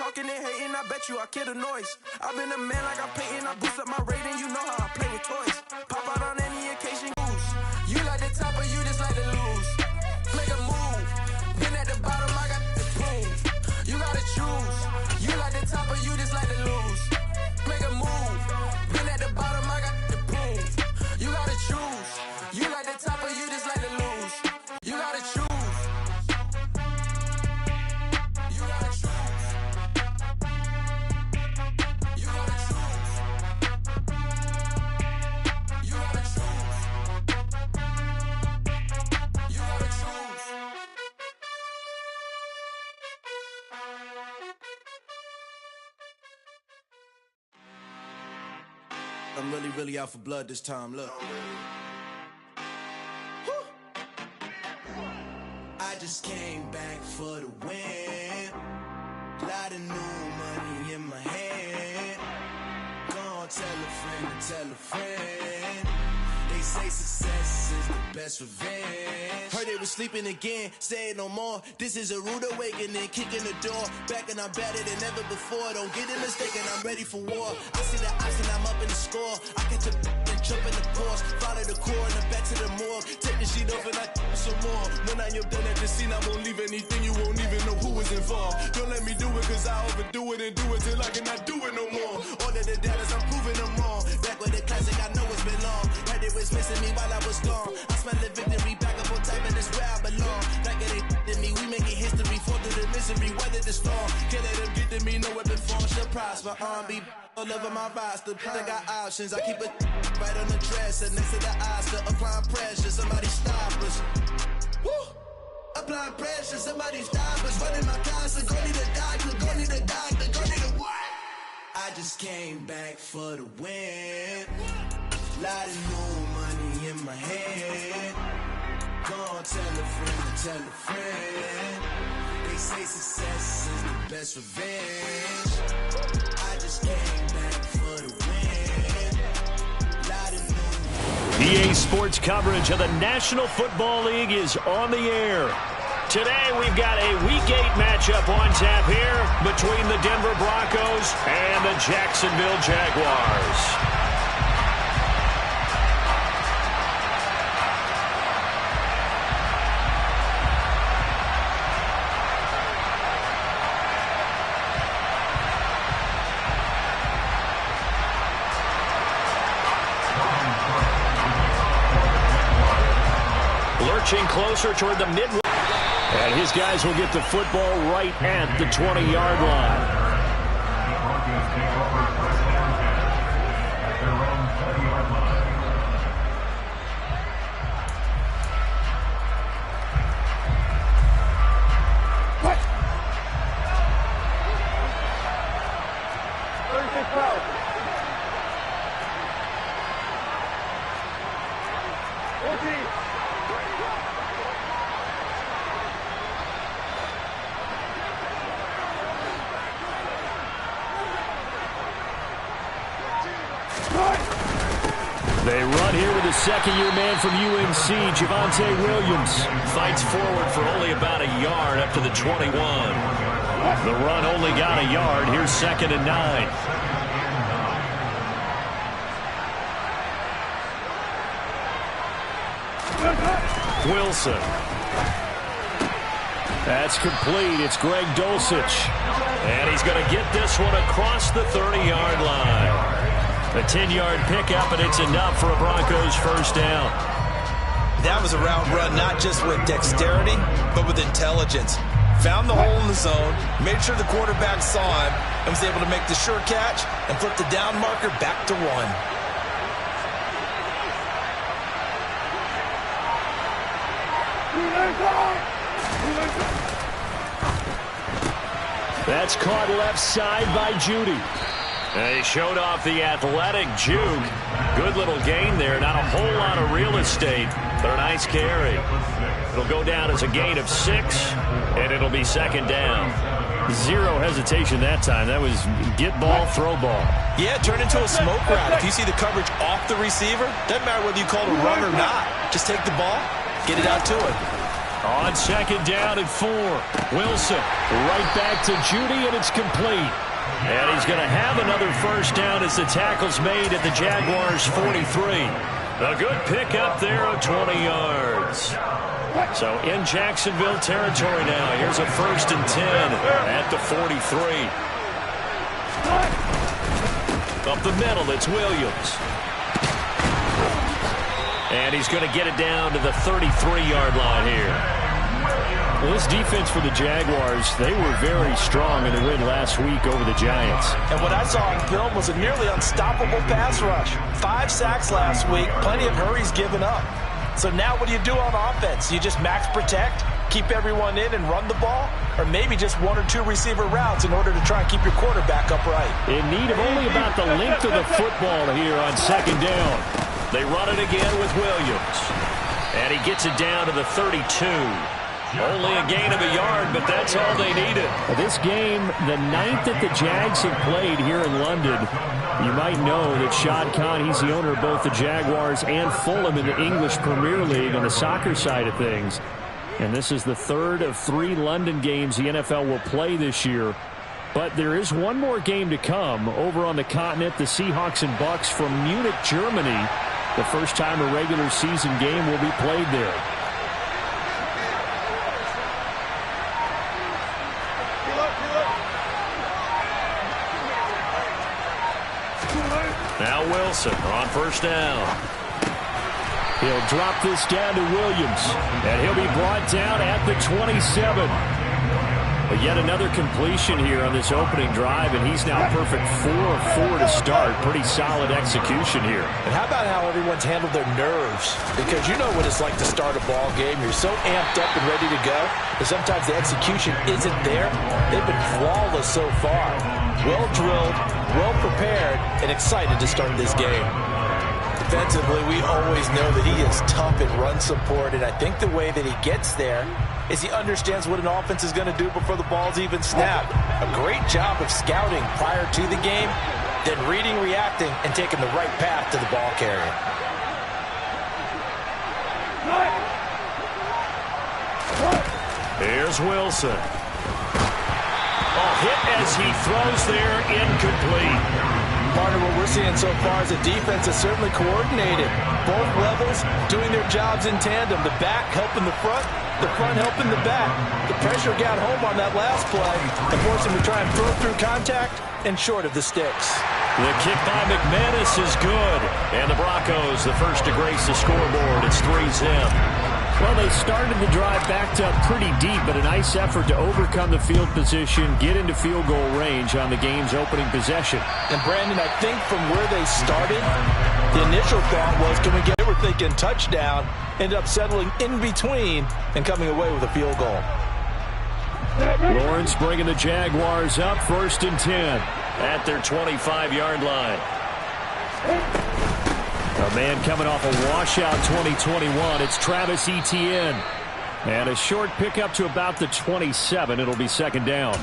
talking and hating, I bet you I kill the noise. I've been a man like I'm painting, I boost up my rating, you know how I play with toys. Pop out on any occasion, goose. You like the top or you just like to lose. Make a move, been at the bottom, I got the prove. You gotta choose, you like the top or you just like to lose. Make a move, been at the bottom, I got the prove. You gotta choose, you like the top or you just like to lose. You gotta choose. I'm really out for blood this time, look. Woo. I just came back for the win. Lot of new money in my hand. Gonna tell a friend to tell a friend. They say success is the best revenge. Heard they was sleeping again, say it no more. This is a rude awakening, kicking the door. Back and I'm better than ever before. Don't get it mistaken, I'm ready for war. I see the option, I'm up in the score. I catch a and jump in the course. Follow the core and the back to the morgue. Take the sheet off and I some more. When I am done at the scene, I won't leave anything. You won't even know who was involved. Don't let me do it, cause I overdo it and do it till I cannot do it no more. All of the doubters, I'm proving them wrong. Back with the classic, I know it's been long. Heard it was missing me while I was gone. I smell the victory, back up on time, and it's where I belong. Like it ain't to me, we making history. Fall through the misery, weather the storm. Can't let them get to me, no weapon form shall prosper. Be all over my roster. I got options, I keep it right on the dresser. Next to the Oscar, applying pressure. Somebody stop us. Woo! Applying pressure, somebody stop us. Running my constant, go need a doctor, go need a doctor, go need a what? I just came back for the win. Lot of new money in my hand. Gonna tell a friend to tell a friend. They say success is the best revenge. I just came back for the win. Lot of new. EA Sports coverage of the National Football League is on the air. Today we've got a Week 8 matchup on tap here between the Denver Broncos and the Jacksonville Jaguars. Lurching closer toward the midway. And his guys will get the football right at the 20-yard line. They run here with a second-year man from UNC, Javonte Williams. Fights forward for only about a yard up to the 21. The run only got a yard. Here's 2nd and 9. Wilson. That's complete. It's Greg Dulcich. And he's going to get this one across the 30-yard line. A 10-yard pickup, and it's enough for a Broncos first down. That was a route run, not just with dexterity, but with intelligence. Found the hole in the zone, made sure the quarterback saw him, and was able to make the sure catch and flip the down marker back to 1. That's caught left side by Judy. And he showed off the athletic juke. Good little gain there. Not a whole lot of real estate, but a nice carry. It'll go down as a gain of 6, and it'll be 2nd down. Zero hesitation that time. That was get ball, throw ball. Yeah, turn into a smoke route. If you see the coverage off the receiver, doesn't matter whether you call it a run or not. Just take the ball, get it out to it. On second down and 4. Wilson right back to Judy, and it's complete. And he's going to have another first down as the tackle's made at the Jaguars' 43. A good pickup there of 20 yards. So in Jacksonville territory now. Here's a 1st and 10 at the 43. Up the middle, it's Williams. And he's going to get it down to the 33-yard line here. Well, this defense for the Jaguars, they were very strong in the win last week over the Giants. And what I saw on film was a nearly unstoppable pass rush. 5 sacks last week, plenty of hurries given up. So now what do you do on offense? You just max protect, keep everyone in and run the ball? Or maybe just 1 or 2 receiver routes in order to try and keep your quarterback upright? In need of only about the length of the football here on second down. They run it again with Williams. And he gets it down to the 32. Only a gain of a yard, but that's all they needed. This game, the 9th that the Jags have played here in London. You might know that Shad Khan, he's the owner of both the Jaguars and Fulham in the English Premier League on the soccer side of things. And this is the 3rd of 3 London games the NFL will play this year. But there is one more game to come over on the continent. The Seahawks and Bucks from Munich, Germany. The first time a regular season game will be played there. Now Wilson on first down. He'll drop this down to Williams, and he'll be brought down at the 27. But yet another completion here on this opening drive, and he's now perfect 4 of 4 to start. Pretty solid execution here. And how about how everyone's handled their nerves? Because you know what it's like to start a ball game. You're so amped up and ready to go, and sometimes the execution isn't there. They've been flawless so far. Well drilled, well prepared, and excited to start this game. Defensively, we always know that he is tough in run support, and I think the way that he gets there is he understands what an offense is going to do before the ball's even snapped. A great job of scouting prior to the game, then reading, reacting, and taking the right path to the ball carrier. Here's Wilson. Hit as he throws there, incomplete. Partner, what we're seeing so far is a defense that's certainly coordinated. Both levels doing their jobs in tandem. The back helping the front helping the back. The pressure got home on that last play and forced him to try and throw through contact and short of the sticks. The kick by McManus is good. And the Broncos, the first to grace the scoreboard. It's 3-zip. Well, they started the drive backed up pretty deep, but a nice effort to overcome the field position, get into field goal range on the game's opening possession. And, Brandon, I think from where they started, the initial thought was, can we get it? We're thinking touchdown, ended up settling in between and coming away with a field goal. Lawrence bringing the Jaguars up, 1st and 10 at their 25-yard line. A man coming off a washout 2021. It's Travis Etienne. And a short pickup to about the 27. It'll be second down.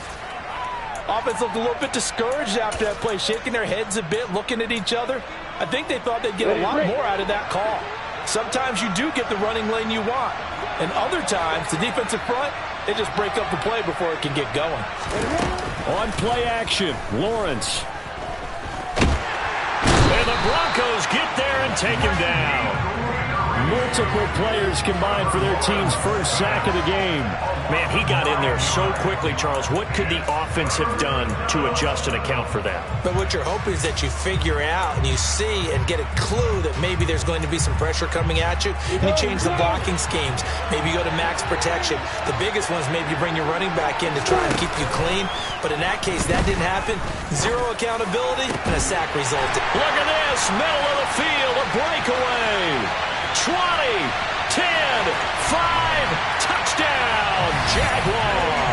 Offense looked a little bit discouraged after that play, shaking their heads a bit, looking at each other. I think they thought they'd get a lot more out of that call. Sometimes you do get the running lane you want. And other times, the defensive front, they just break up the play before it can get going. On play action, Lawrence. And the Broncos get there and take him down. Multiple players combined for their team's first sack of the game. Man, he got in there so quickly, Charles. What could the offense have done to adjust and account for that? But what you're hoping is that you figure out and you see and get a clue that maybe there's going to be some pressure coming at you, and you change the blocking schemes. Maybe you go to max protection. The biggest one is maybe you bring your running back in to try and keep you clean. But in that case, that didn't happen. Zero accountability, and a sack resulted. Look at this, middle of the field, a breakaway. 20, 10, 5, touchdown, Jaguars.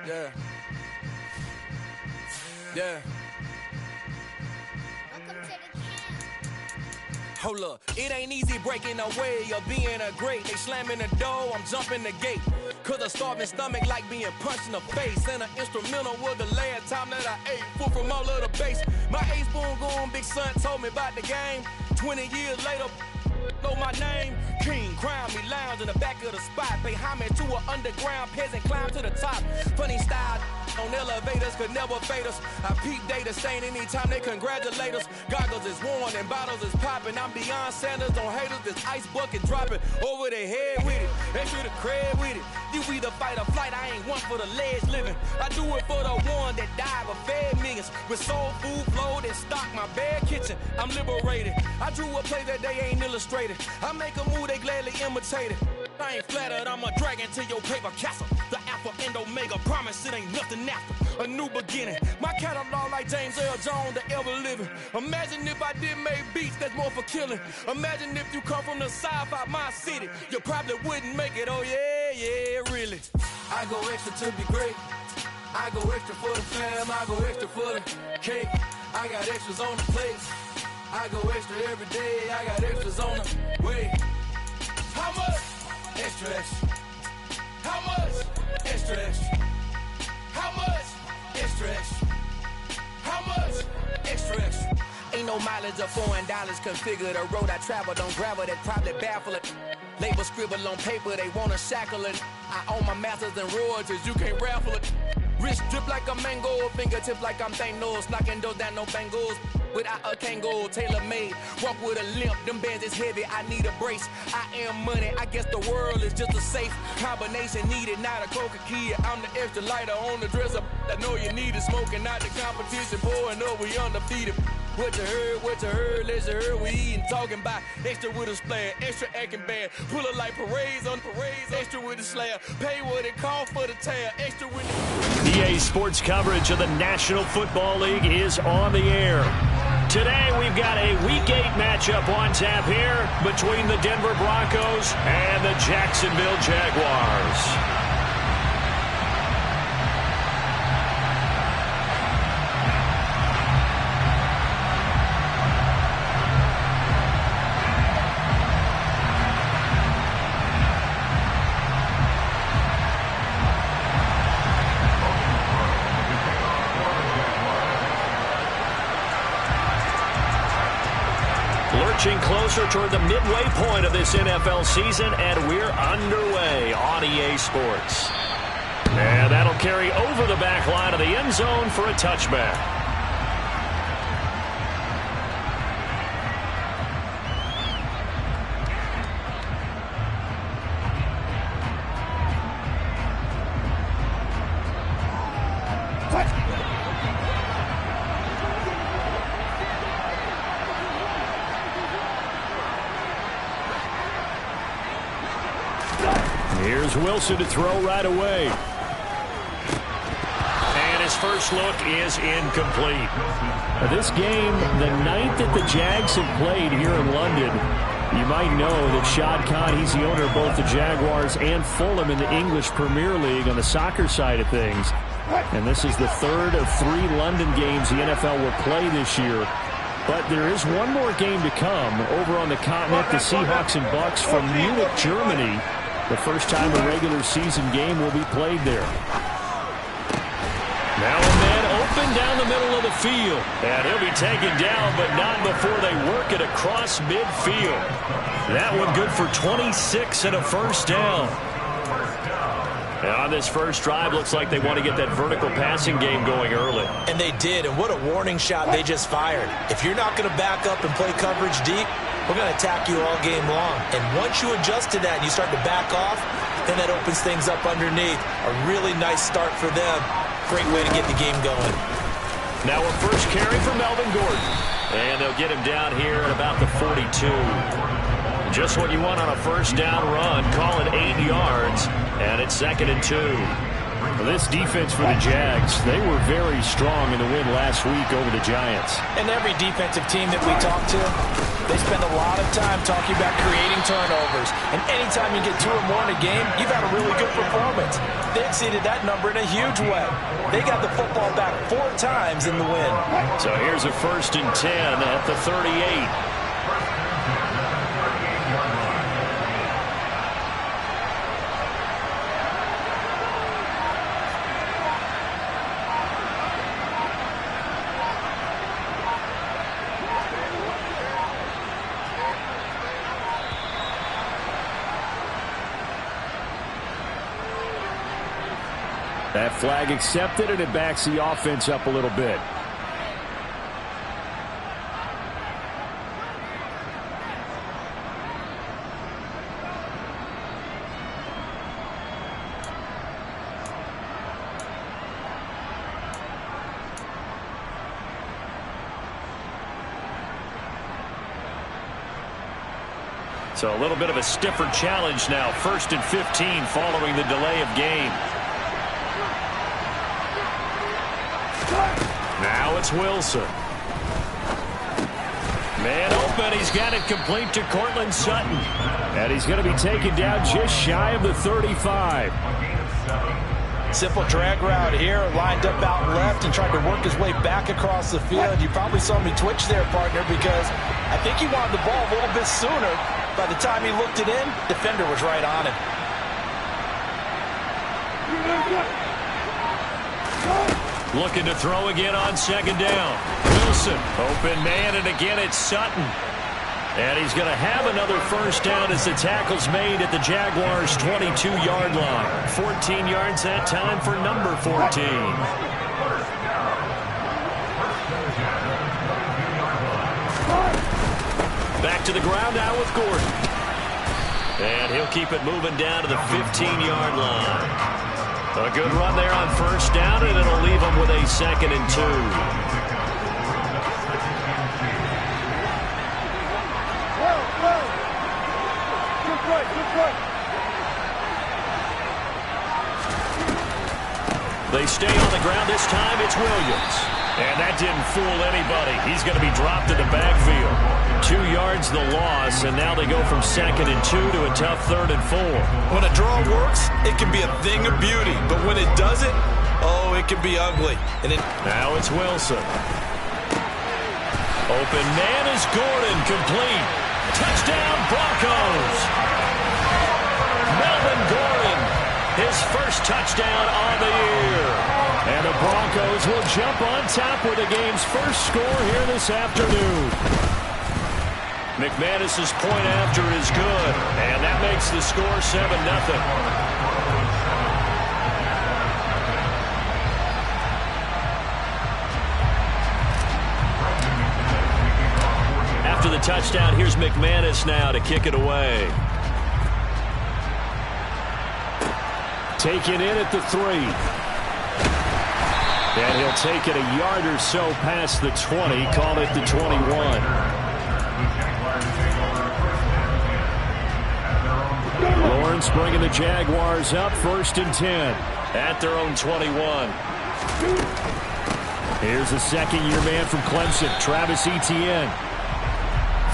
Yeah. Yeah. Hold up, it ain't easy breaking away or being a great. They slamming the door, I'm jumping the gate. Cause a starving stomach like being punched in the face. And an instrumental was the last time that I ate. Food from all of the base. My ace boom going, big son told me about the game. 20 years later, know my name. King, crown me, lounge in the back of the spot. Pay homage to an underground peasant, climb to the top. Funny style on elevators could never fade us. I peep data saying anytime they congratulate us. Goggles is worn and bottles is popping. I'm beyond Sanders on haters. This ice bucket dropping over their head with it. Extra the cred with it. You either fight or flight. I ain't one for the ledge living. I do it for the one that died but fed millions. With soul food flowed and stock my bad kitchen. I'm liberated. I drew a play that they ain't illustrated. I make a move they gladly imitate it. I ain't flattered, I'm a dragon to your paper castle. The Alpha and Omega, promise it ain't nothing after. A new beginning, my catalog like James Earl Jones, the ever living. Imagine if I did make beats that's more for killing. Imagine if you come from the south out my city. You probably wouldn't make it, oh yeah, really. I go extra to be great. I go extra for the fam, I go extra for the cake. I got extras on the plates. I go extra every day, I got extras on the way. How much? Extra, extra. How much? Extra, extra. How much? Extra, extra. How much? Extra, extra. Ain't no mileage of $4 configure the road I travel. Don't gravel, that probably baffle it. Label scribble on paper, they wanna shackle it. I own my masters and royalties, you can't raffle it. Wrist drip like a mango, fingertips like I'm Thanos. Knocking those down, no bangles. Without a Kango, tailor-made. Walk with a limp, them bands is heavy, I need a brace. I am money, I guess the world is just a safe combination needed, not a coca key. I'm the extra lighter on the dresser. I know you need it, smoking out the competition, pouring up, we undefeated. What you heard, let's heard, we eating, talking about extra with a splash, extra acting bad, pull it like parades on parades, extra with the slab, pay what it cost for the tab, extra with the... EA Sports coverage of the National Football League is on the air. Today we've got a Week 8 matchup on tap here between the Denver Broncos and the Jacksonville Jaguars. Closer toward the midway point of this NFL season, and we're underway on EA Sports. And that'll carry over the back line of the end zone for a touchback. Here's Wilson to throw right away. And his first look is incomplete. This game, the ninth that the Jags have played here in London. You might know that Shad Khan, he's the owner of both the Jaguars and Fulham in the English Premier League on the soccer side of things. And this is the third of 3 London games the NFL will play this year. But there is one more game to come over on the continent. The Seahawks and Bucks from Munich, Germany. The first time a regular season game will be played there. Now a man open down the middle of the field. And he'll be taken down, but not before they work it across midfield. That one good for 26 and a first down. And on this first drive, looks like they want to get that vertical passing game going early. And they did, and what a warning shot they just fired. If you're not going to back up and play coverage deep, we're going to attack you all game long. And once you adjust to that and you start to back off, then that opens things up underneath. A really nice start for them. Great way to get the game going. Now a first carry for Melvin Gordon. And they'll get him down here at about the 42. Just what you want on a first down run. Call it 8 yards. And it's 2nd and 2. This defense for the Jags, they were very strong in the win last week over the Giants. And every defensive team that we talk to, They spend a lot of time talking about creating turnovers. And anytime you get 2 or more in a game, you've had a really good performance. They exceeded that number in a huge way. They got the football back 4 times in the win. So here's a 1st and 10 at the 38. That flag accepted, and it backs the offense up a little bit. So a little bit of a stiffer challenge now. 1st and 15 following the delay of game. Now it's Wilson. Man open. He's got it complete to Cortland Sutton. And he's going to be taken down just shy of the 35. Simple drag route here. Lined up out left and tried to work his way back across the field. You probably saw me twitch there, partner, because I think he wanted the ball a little bit sooner. By the time he looked it in, defender was right on him. Looking to throw again on 2nd down. Wilson, open man, and again it's Sutton. And he's going to have another 1st down as the tackle's made at the Jaguars' 22-yard line. 14 yards that time for number 14. Back to the ground now with Gordon. And he'll keep it moving down to the 15-yard line. A good run there on 1st down, and it'll leave them with a 2nd and 2. They stay on the ground. This time it's Williams. And that didn't fool anybody. He's going to be dropped in the backfield. 2 yards the loss, and now they go from 2nd and 2 to a tough 3rd and 4. When a draw works, it can be a thing of beauty. But when it doesn't, oh, it can be ugly. And now it's Wilson. Open man is Gordon, complete. Touchdown, Broncos. Melvin Gordon, his 1st touchdown on the year. And the Broncos will jump on top with the game's 1st score here this afternoon. McManus's point after is good, and that makes the score 7-0. After the touchdown, here's McManus now to kick it away. Taken in at the 3. And he'll take it a yard or so past the 20, call it the 21. Lawrence bringing the Jaguars up 1st and 10 at their own 21. Here's a 2nd-year man from Clemson, Travis Etienne.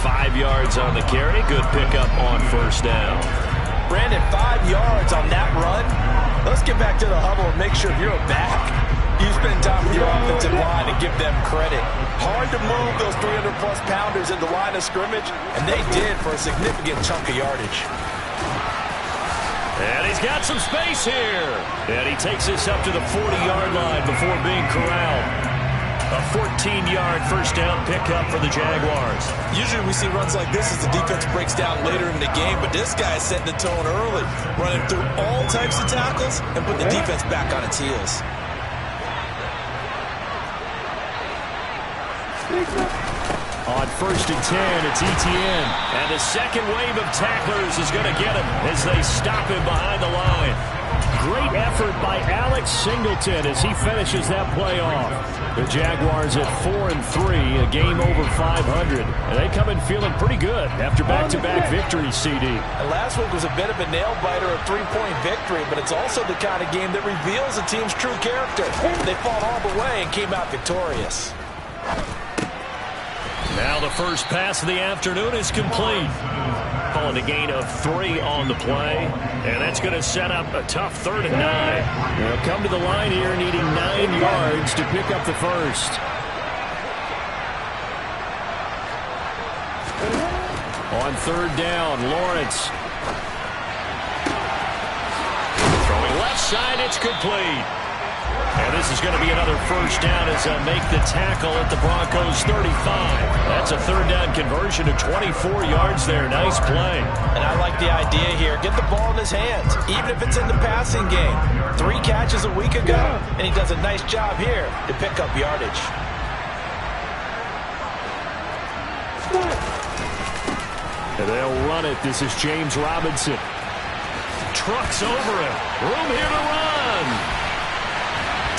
5 yards on the carry. Good pickup on 1st down. Brandon, 5 yards on that run. Let's get back to the huddle and make sure you're back. You spend time with your offensive line and give them credit. Hard to move those 300-plus pounders in the line of scrimmage, and they did for a significant chunk of yardage. And he's got some space here. And he takes this up to the 40-yard line before being corralled. A 14-yard 1st down pickup for the Jaguars. Usually we see runs like this as the defense breaks down later in the game, but this guy is setting the tone early, running through all types of tackles and putting the defense back on its heels. On 1st and 10, it's Etienne. And the second wave of tacklers is going to get him as they stop him behind the line. Great effort by Alex Singleton as he finishes that play off. The Jaguars at 4-3, a game over 500. And they come in feeling pretty good after back-to-back victories, CD. And last week was a bit of a nail-biter, a 3-point victory, but it's also the kind of game that reveals a team's true character. They fought all the way and came out victorious. Now Well, the first pass of the afternoon is complete. Calling a gain of 3 on the play. And that's going to set up a tough 3rd and 9. They'll come to the line here needing 9 yards to pick up the first. On 3rd down, Lawrence. Throwing left side, it's complete. And this is going to be another first down as they'll make the tackle at the Broncos 35. That's a 3rd down conversion to 24 yards there. Nice play. And I like the idea here. Get the ball in his hands, even if it's in the passing game. 3 catches a week ago, and he does a nice job here to pick up yardage. And they'll run it. This is James Robinson. Trucks over him. Room here to run.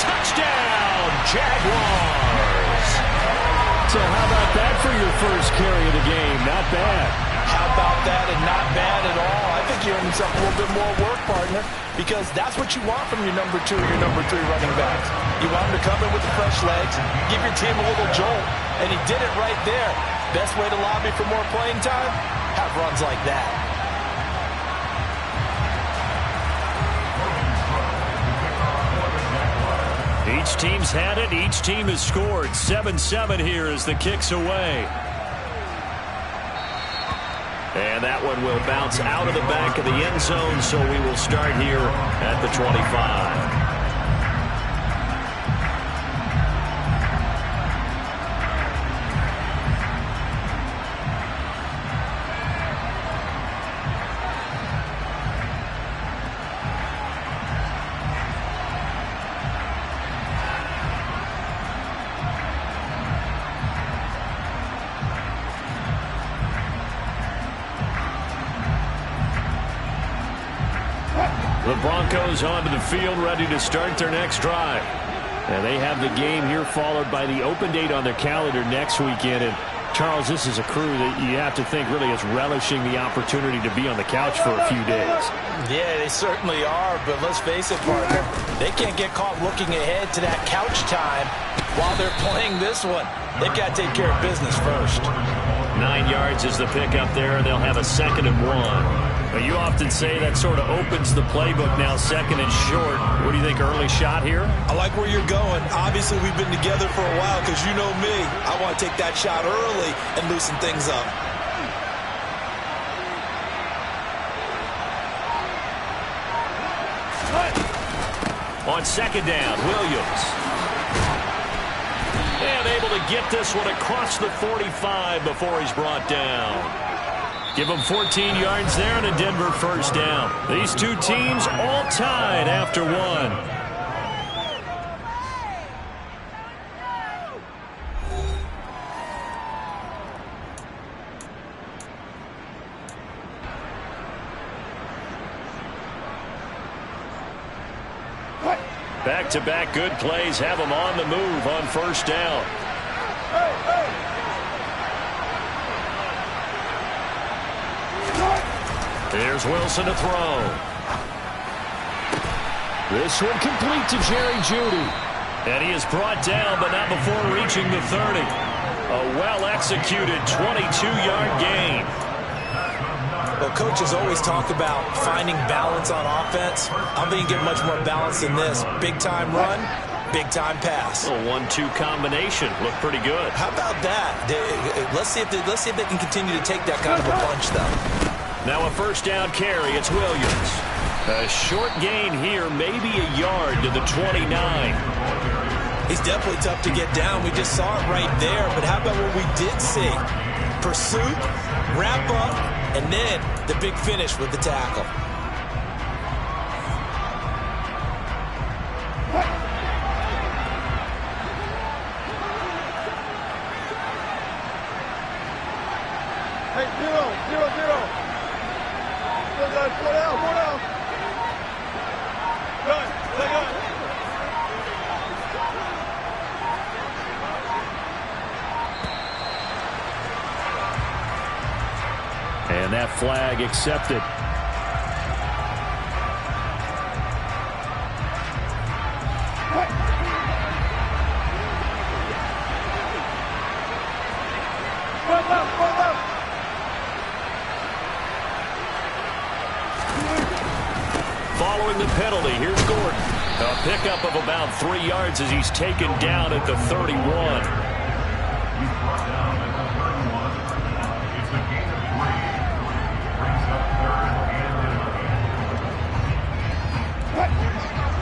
Touchdown, Jaguars. So how about that for your first carry of the game? Not bad. How about that, and not bad at all. I think you earned himself a little bit more work, partner, because that's what you want from your number 2 or your number 3 running backs. You want him to come in with the fresh legs, give your team a little jolt, and he did it right there. Best way to lobby for more playing time? Have runs like that. Each team's had it. Each team has scored. 7-7 here as the kick's away. And that one will bounce out of the back of the end zone, so we will start here at the 25. The Broncos onto the field, ready to start their next drive. And they have the game here followed by the open date on their calendar next weekend. And Charles, this is a crew that you have to think really is relishing the opportunity to be on the couch for a few days. Yeah, they certainly are, but let's face it, partner, they can't get caught looking ahead to that couch time while they're playing this one. They've got to take care of business first. 9 yards is the pickup there, and they'll have a 2nd and 1. Now, you often say that sort of opens the playbook now, 2nd and short. What do you think, early shot here? I like where you're going. Obviously, we've been together for a while because you know me. I want to take that shot early and loosen things up. On 2nd down, Williams. And able to get this one across the 45 before he's brought down. Give them 14 yards there and a Denver first down. These two teams all tied after 1. Back-to-back good plays have them on the move on first down. Here's Wilson to throw. This one complete to Jerry Jeudy. And he is brought down, but not before reaching the 30. A well-executed 22-yard gain. Well, coaches always talk about finding balance on offense. I'm going to get much more balance than this. Big-time run, big-time pass. A 1-2 combination. Looked pretty good. How about that? Let's see if they can continue to take that kind of a punch, though. Now a first down carry. It's Williams. A short gain here, maybe a yard to the 29. He's definitely tough to get down. We just saw it right there. But how about what we did see? Pursuit, wrap up, and then the big finish with the tackle. Hey, 0-0. Still good. 4 down. Good. Stay good. And that flag accepted. pickup of about 3 yards as he's taken down at the 31.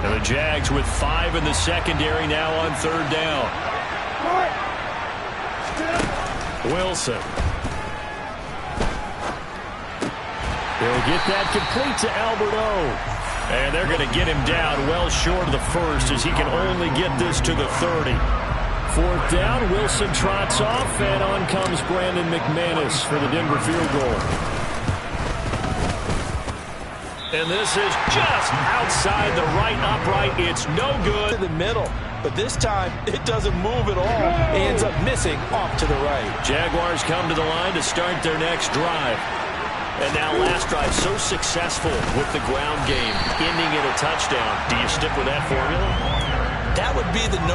And the Jags with 5 in the secondary now on 3rd down. Wilson. They'll get that complete to Alberto. And they're going to get him down well short of the first as he can only get this to the 30. 4th down, Wilson trots off, and on comes Brandon McManus for the Denver field goal. And this is just outside the right upright. It's no good. In the middle. But this time, it doesn't move at all. He ends up missing off to the right. Jaguars come to the line to start their next drive. And now last drive so successful with the ground game, ending in a touchdown. Do you stick with that formula? That would be the #1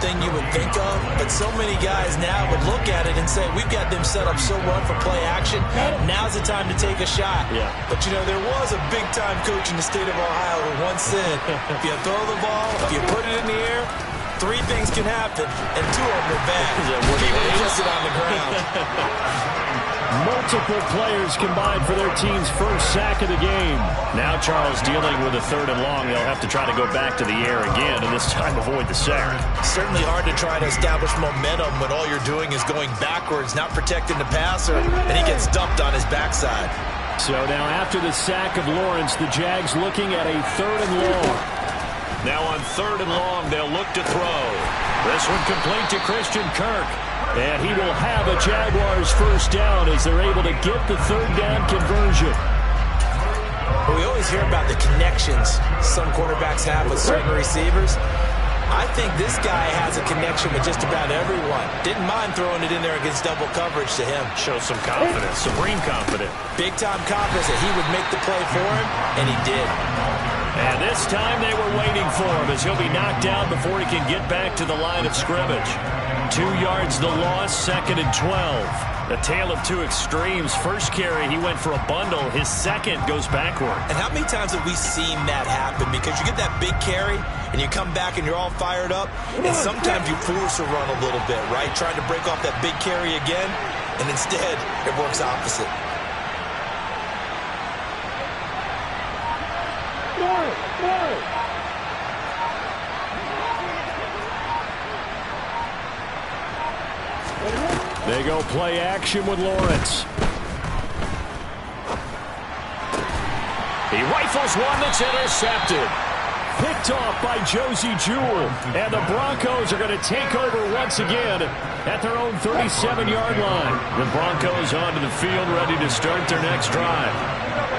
thing you would think of, but so many guys now would look at it and say, we've got them set up so well for play action, now's the time to take a shot. Yeah. But, you know, there was a big-time coach in the state of Ohio who once said, if you throw the ball, if you put it in the air, 3 things can happen, and 2 of them are bad. Keep it adjusted on the ground. Multiple players combined for their team's first sack of the game. Now Charles dealing with a 3rd and long. They'll have to try to go back to the air again, and this time avoid the sack. Certainly hard to try to establish momentum when all you're doing is going backwards, not protecting the passer, and he gets dumped on his backside. So now after the sack of Lawrence, the Jags looking at a 3rd and long. Now on 3rd and long, they'll look to throw. This one complete to Christian Kirk. And he will have a Jaguars first down as they're able to get the 3rd down conversion. We always hear about the connections some quarterbacks have with certain receivers. I think this guy has a connection with just about everyone. Didn't mind throwing it in there against double coverage to him. Shows some confidence, supreme confidence. Big-time confidence that he would make the play for him, and he did. And this time they were waiting for him as he'll be knocked down before he can get back to the line of scrimmage. 2 yards the loss, 2nd and 12. A tale of 2 extremes. First carry, he went for a bundle. His second goes backward. And how many times have we seen that happen? Because you get that big carry, and you come back and you're all fired up, and sometimes you force a run a little bit, right? Trying to break off that big carry again, and instead it works opposite. They go play action with Lawrence. He rifles one that's intercepted. Picked off by Josie Jewell. And the Broncos are going to take over once again at their own 37-yard line. The Broncos onto the field ready to start their next drive.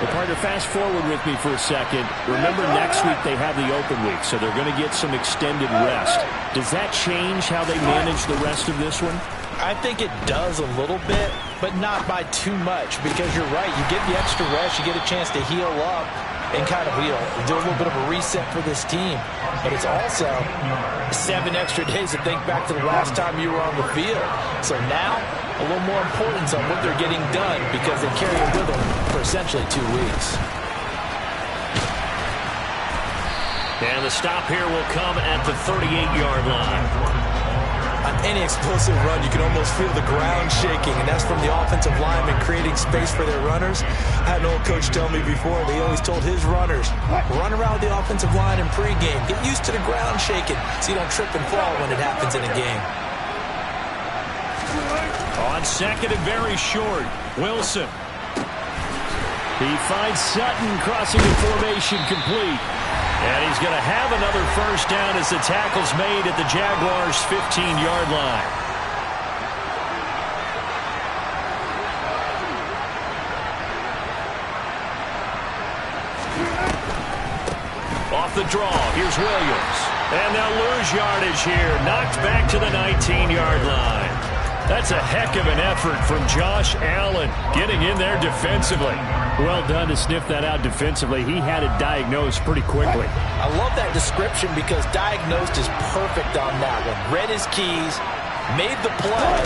Well, partner, fast forward with me for a second. Remember, next week they have the open week, so they're going to get some extended rest. Does that change how they manage the rest of this one? I think it does a little bit, but not by too much, because you're right. You get the extra rest, you get a chance to heal up and kind of, do a little bit of a reset for this team. But it's also 7 extra days to think back to the last time you were on the field. So now, a little more importance on what they're getting done because they carry it with them for essentially 2 weeks. And the stop here will come at the 38-yard line. On any explosive run, you can almost feel the ground shaking, and that's from the offensive linemen creating space for their runners. I had an old coach tell me before, he always told his runners, run around the offensive line in pregame. Get used to the ground shaking so you don't trip and fall when it happens in a game. On 2nd and very short, Wilson. He finds Sutton crossing the formation complete. And he's going to have another first down as the tackle's made at the Jaguars' 15-yard line. Off the draw, here's Williams. And they'll lose yardage here, knocked back to the 19-yard line. That's a heck of an effort from Josh Allen getting in there defensively. Well done to sniff that out defensively. He had it diagnosed pretty quickly. I love that description because diagnosed is perfect on that one. Read his keys, made the play,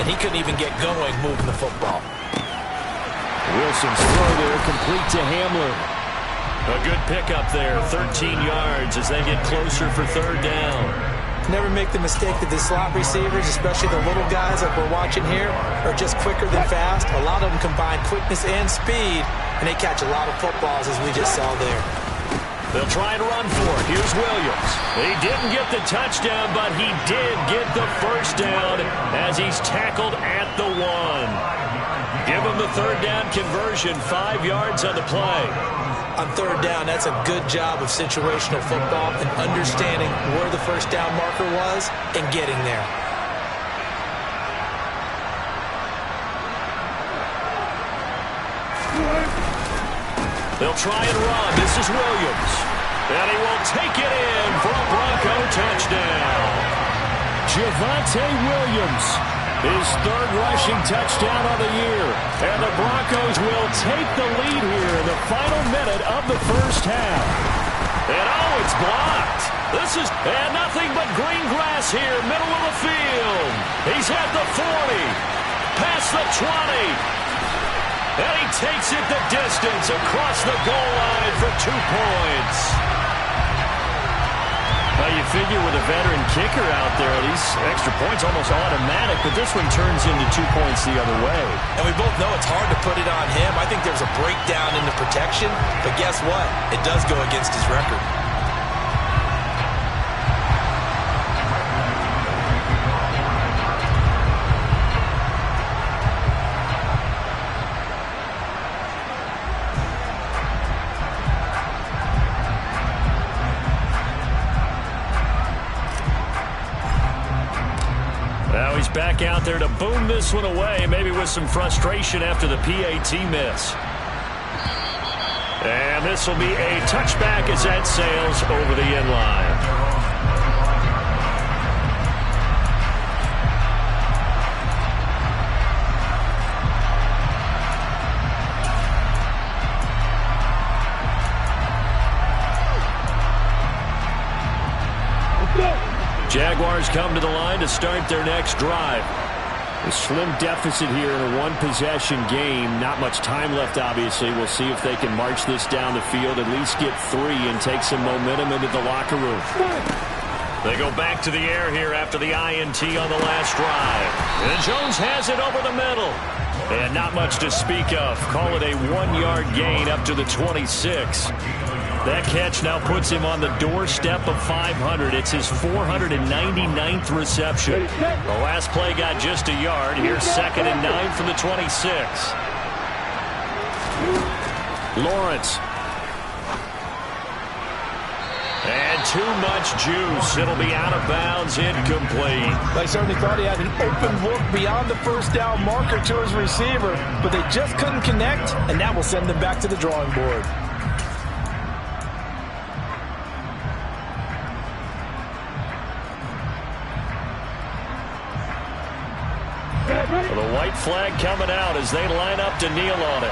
and he couldn't even get going moving the football. Wilson's throw there complete to Hamler. A good pickup there, 13 yards as they get closer for third down. Never make the mistake that the slot receivers, especially the little guys like we're watching here, are just quicker than fast. A lot of them combine quickness and speed, and they catch a lot of footballs, as we just saw there. They'll try and run for it. Here's Williams. He didn't get the touchdown, but he did get the first down as he's tackled at the 1. Give him the third down conversion, 5 yards on the play. On third down, that's a good job of situational football and understanding where the first down marker was and getting there. They'll try and run. This is Williams. And he will take it in for a Bronco touchdown. Javonte Williams, his third rushing touchdown of the year. And the Broncos will take the lead here in the final minute of the first half. And it's blocked. This is nothing but green grass here, middle of the field. He's at the 40, past the 20. And he takes it the distance across the goal line for 2 points. Well, you figure with a veteran kicker out there, these extra points almost automatic, but this one turns into 2 points the other way. And we both know it's hard to put it on him. I think there's a breakdown in the protection, but guess what? It does go against his record. Now he's back out there to boom this one away, maybe with some frustration after the PAT miss. And this will be a touchback as that sails over the end line. Jaguars come to the line to start their next drive. A slim deficit here in a one-possession game. Not much time left, obviously. We'll see if they can march this down the field, at least get 3, and take some momentum into the locker room. They go back to the air here after the INT on the last drive. And Jones has it over the middle. And not much to speak of. Call it a 1-yard gain up to the 26. That catch now puts him on the doorstep of 500. It's his 499th reception. The last play got just a yard. Here's 2nd and 9 from the 26. Lawrence. And too much juice. It'll be out of bounds, incomplete. I certainly thought he had an open look beyond the first down marker to his receiver, but they just couldn't connect, and that will send them back to the drawing board. The white flag coming out as they line up to kneel on it.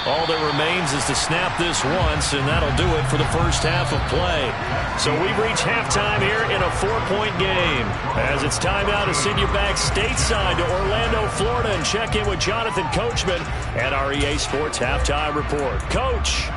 All that remains is to snap this once, and that'll do it for the first half of play. So we've reached halftime here in a 4-point game. As it's time now to send you back stateside to Orlando, Florida, and check in with Jonathan Coachman at our EA Sports Halftime Report. Coach.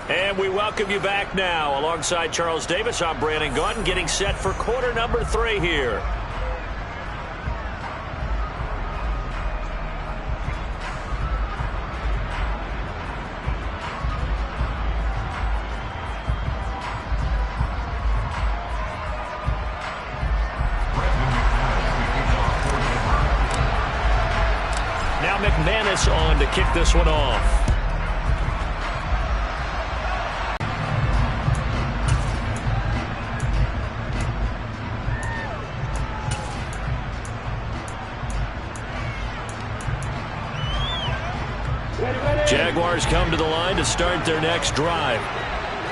And we welcome you back now. Alongside Charles Davis, I'm Brandon Gaudin, getting set for quarter number 3 here. Now McManus on to kick this one off. Jaguars come to the line to start their next drive.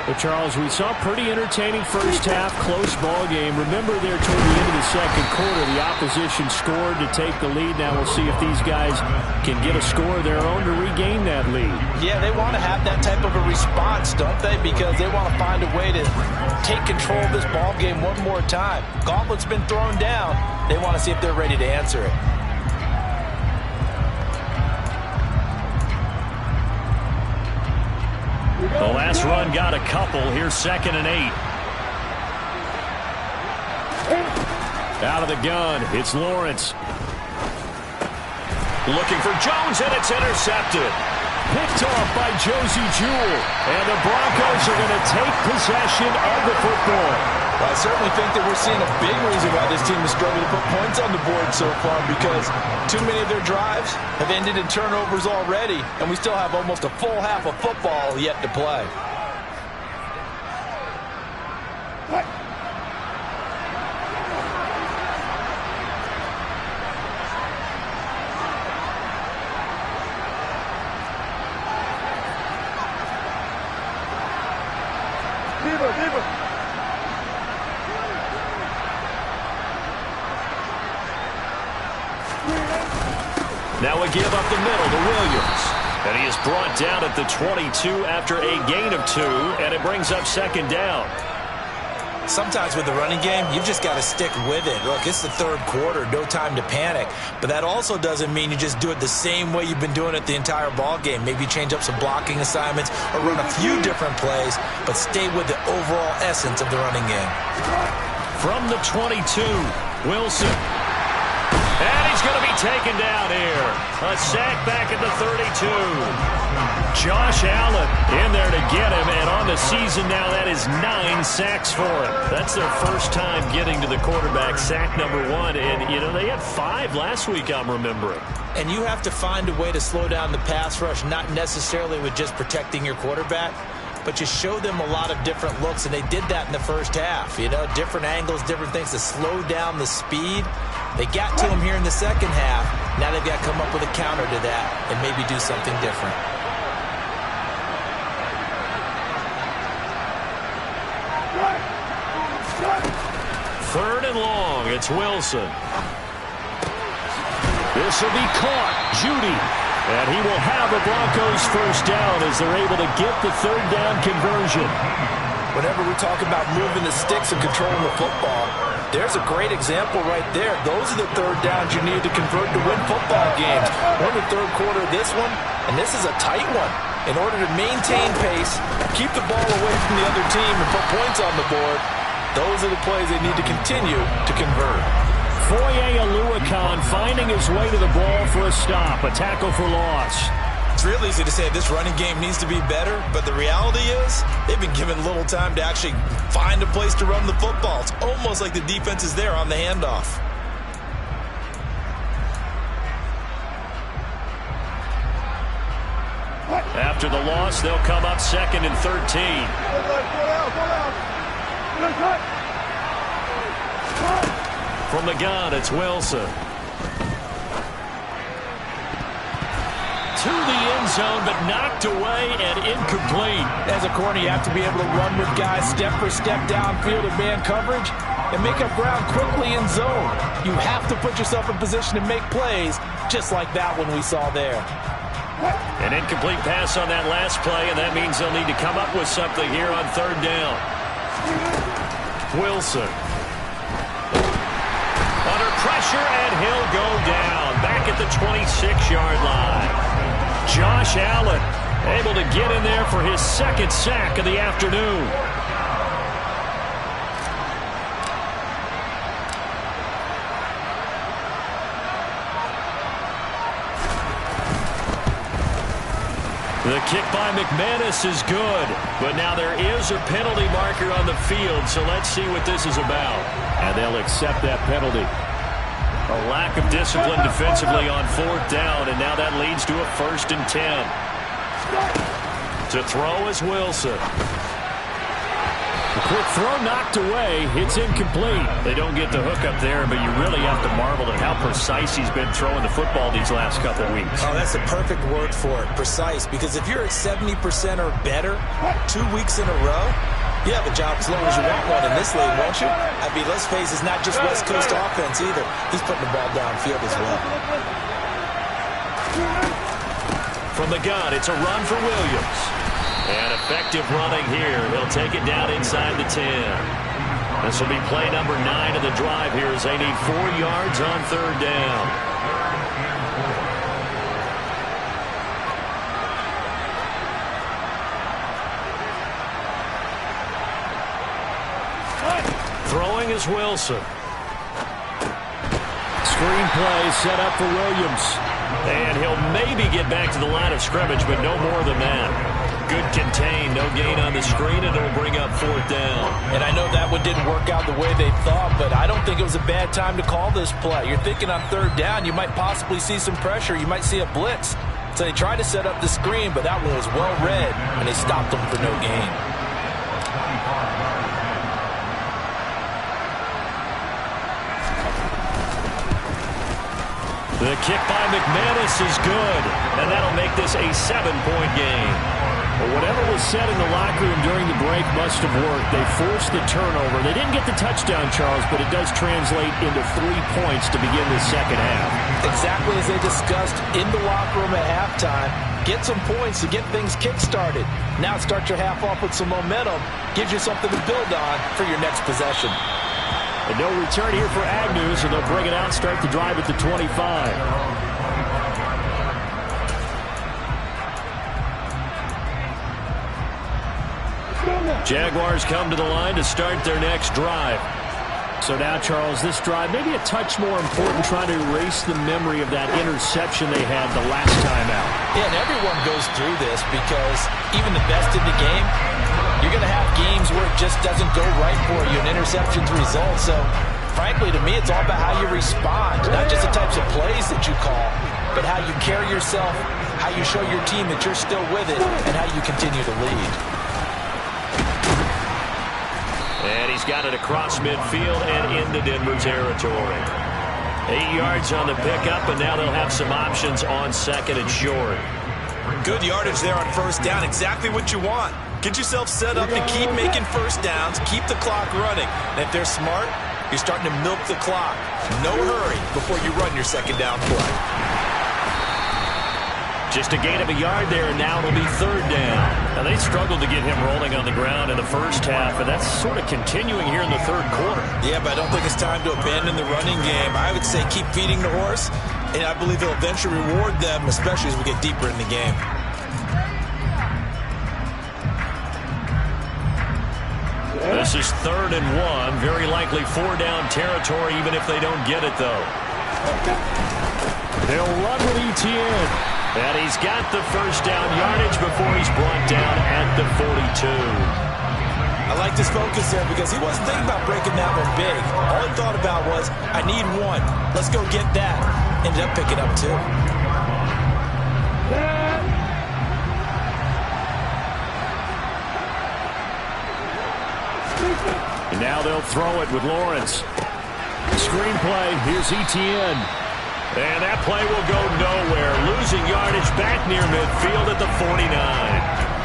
Well, Charles, we saw a pretty entertaining first half, close ball game. Remember there toward the end of the second quarter, the opposition scored to take the lead. Now we'll see if these guys can get a score of their own to regain that lead. Yeah, they want to have that type of a response, don't they? Because they want to find a way to take control of this ball game one more time. Gauntlet's been thrown down. They want to see if they're ready to answer it. The last run got a couple. Here's 2nd and 8. Out of the gun, it's Lawrence. Looking for Jones, and it's intercepted. Picked off by Josie Jewell. And the Broncos are going to take possession of the football. Well, I certainly think that we're seeing a big reason why this team is struggling to put points on the board so far, because too many of their drives have ended in turnovers already, and we still have almost a full half of football yet to play. Now a give up the middle to Williams. And he is brought down at the 22 after a gain of 2, and it brings up 2nd down. Sometimes with the running game, you've just got to stick with it. Look, it's the third quarter, no time to panic. But that also doesn't mean you just do it the same way you've been doing it the entire ball game. Maybe change up some blocking assignments or run a few different plays, but stay with the overall essence of the running game. From the 22, Wilson. And he's going to be taken down here. A sack back at the 32. Josh Allen in there to get him, and on the season now, that is 9 sacks for him. That's their first time getting to the quarterback, sack number 1. And, you know, they had 5 last week, I'm remembering. And you have to find a way to slow down the pass rush, not necessarily with just protecting your quarterback, but you show them a lot of different looks, and they did that in the first half. You know, different angles, different things to slow down the speed. They got to him here in the second half. Now they've got to come up with a counter to that and maybe do something different. Third and long, it's Wilson. This will be caught. Judy. And he will have the Broncos first down as they're able to get the third down conversion. Whenever we talk about moving the sticks and controlling the football, there's a great example right there. Those are the third downs you need to convert to win football games. We're in the third quarter of this one, and this is a tight one. In order to maintain pace, keep the ball away from the other team, and put points on the board, those are the plays they need to continue to convert. Foye Oluokun finding his way to the ball for a stop, a tackle for loss. It's real easy to say this running game needs to be better, but the reality is they've been given little time to actually find a place to run the football. It's almost like the defense is there on the handoff. After the loss, they'll come up 2nd and 13. From the gun, it's Wilson. To the end zone, but knocked away and incomplete. As a corner, you have to be able to run with guys step for step downfield in man coverage and make up ground quickly in zone. You have to put yourself in position to make plays, just like that one we saw there. An incomplete pass on that last play, and that means they'll need to come up with something here on third down. Wilson. Under pressure, and he'll go down. Back at the 26-yard line. Josh Allen able to get in there for his 2nd sack of the afternoon. The kick by McManus is good, but now there is a penalty marker on the field, so let's see what this is about. And they'll accept that penalty. A lack of discipline defensively on 4th down, and now that leads to a 1st and 10. To throw is Wilson. A quick throw knocked away. It's incomplete. They don't get the hook up there, but you really have to marvel at how precise he's been throwing the football these last couple weeks. Oh, that's the perfect word for it, precise. Because if you're at 70% or better 2 weeks in a row, you have a job as long as you want one in this league, won't you? I mean, let's face it, it's not just West Coast offense either. He's putting the ball downfield as well. From the gun, it's a run for Williams. And effective running here. He'll take it down inside the 10. This will be play number 9 of the drive here as they need 4 yards on third down. Throwing is Wilson. Screenplay set up for Williams. And he'll maybe get back to the line of scrimmage, but no more than that. Good contain, no gain on the screen, and it'll bring up fourth down. And I know that one didn't work out the way they thought, but I don't think it was a bad time to call this play. You're thinking on third down, you might possibly see some pressure. You might see a blitz. So they tried to set up the screen, but that one was well read, and they stopped them for no gain. The kick by McManus is good, and that'll make this a 7-point game. Well, whatever was said in the locker room during the break must have worked. They forced the turnover. They didn't get the touchdown, Charles, but it does translate into 3 points to begin the second half. Exactly as they discussed in the locker room at halftime. Get some points to get things kick-started. Now start your half off with some momentum. Gives you something to build on for your next possession. And no return here for Agnew, so they'll bring it out and start the drive at the 25. Jaguars come to the line to start their next drive. So now, Charles, this drive maybe a touch more important, trying to erase the memory of that interception they had the last time out. Yeah, and everyone goes through this because even the best in the game, you're going to have games where it just doesn't go right for you, an interception's result. So, frankly, to me, it's all about how you respond, not just the types of plays that you call, but how you carry yourself, how you show your team that you're still with it, and how you continue to lead. And he's got it across midfield and into Denver territory. 8 yards on the pickup, and now they'll have some options on second and short. Good yardage there on first down, exactly what you want. Get yourself set up to keep making first downs, keep the clock running. And if they're smart, you're starting to milk the clock. No hurry before you run your second down play. Just a gain of a yard there, and now it'll be third down. Now, they struggled to get him rolling on the ground in the first half, and that's sort of continuing here in the third quarter. Yeah, but I don't think it's time to abandon the running game. I would say keep feeding the horse, and I believe they'll eventually reward them, especially as we get deeper in the game. This is 3rd and 1. Very likely 4-down territory, even if they don't get it, though. They'll run with Etienne. And he's got the first down yardage before he's brought down at the 42. I like this focus there because he wasn't thinking about breaking that one big. All he thought about was, I need one. Let's go get that. Ended up picking up 2. And now they'll throw it with Lawrence. Screenplay, here's Etienne. And that play will go nowhere. Losing yardage back near midfield at the 49.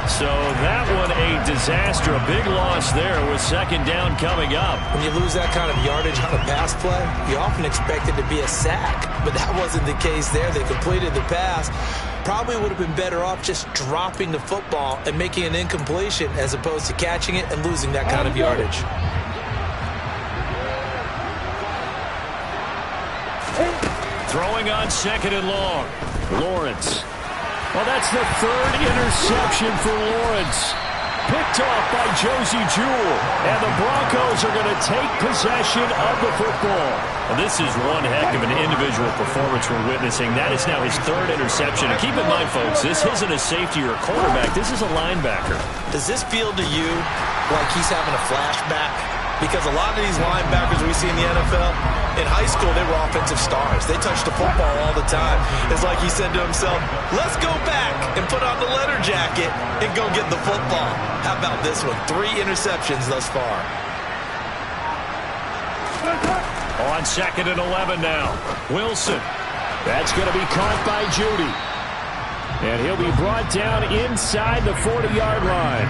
So that one a disaster. A big loss there with second down coming up. When you lose that kind of yardage on a pass play, you often expect it to be a sack. But that wasn't the case there. They completed the pass. Probably would have been better off just dropping the football and making an incompletion as opposed to catching it and losing that kind of yardage. Throwing on second and long. Lawrence. Well, that's the 3rd interception for Lawrence. Picked off by Josie Jewell. And the Broncos are going to take possession of the football. Well, this is one heck of an individual performance we're witnessing. That is now his 3rd interception. And keep in mind, folks, this isn't a safety or a quarterback. This is a linebacker. Does this feel to you like he's having a flashback? Because a lot of these linebackers we see in the NFL, in high school, they were offensive stars. They touched the football all the time. It's like he said to himself, let's go back and put on the leather jacket and go get the football. How about this one? 3 interceptions thus far. On 2nd and 11 now. Wilson. That's going to be caught by Judy. And he'll be brought down inside the 40-yard line.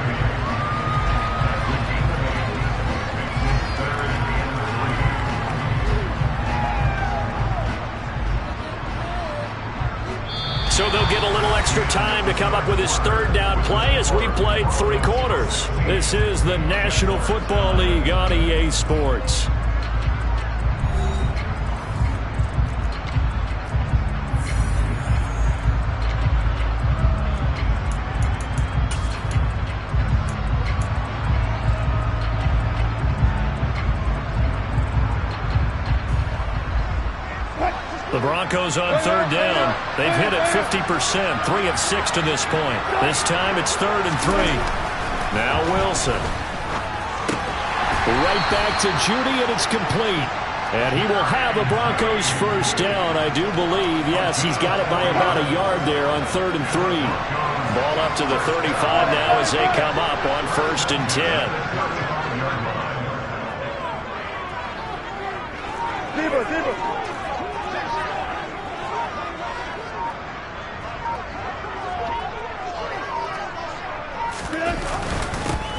So they'll get a little extra time to come up with his 3rd down play as we played 3 quarters. This is the National Football League on EA Sports. The Broncos on 3rd down. They've hit it 50%, 3 of 6 to this point. This time it's 3rd and 3. Now Wilson. Right back to Judy, and it's complete. And he will have the Broncos 1st down, I do believe. Yes, he's got it by about a yard there on 3rd and 3. Ball up to the 35 now as they come up on 1st and 10. Deeper.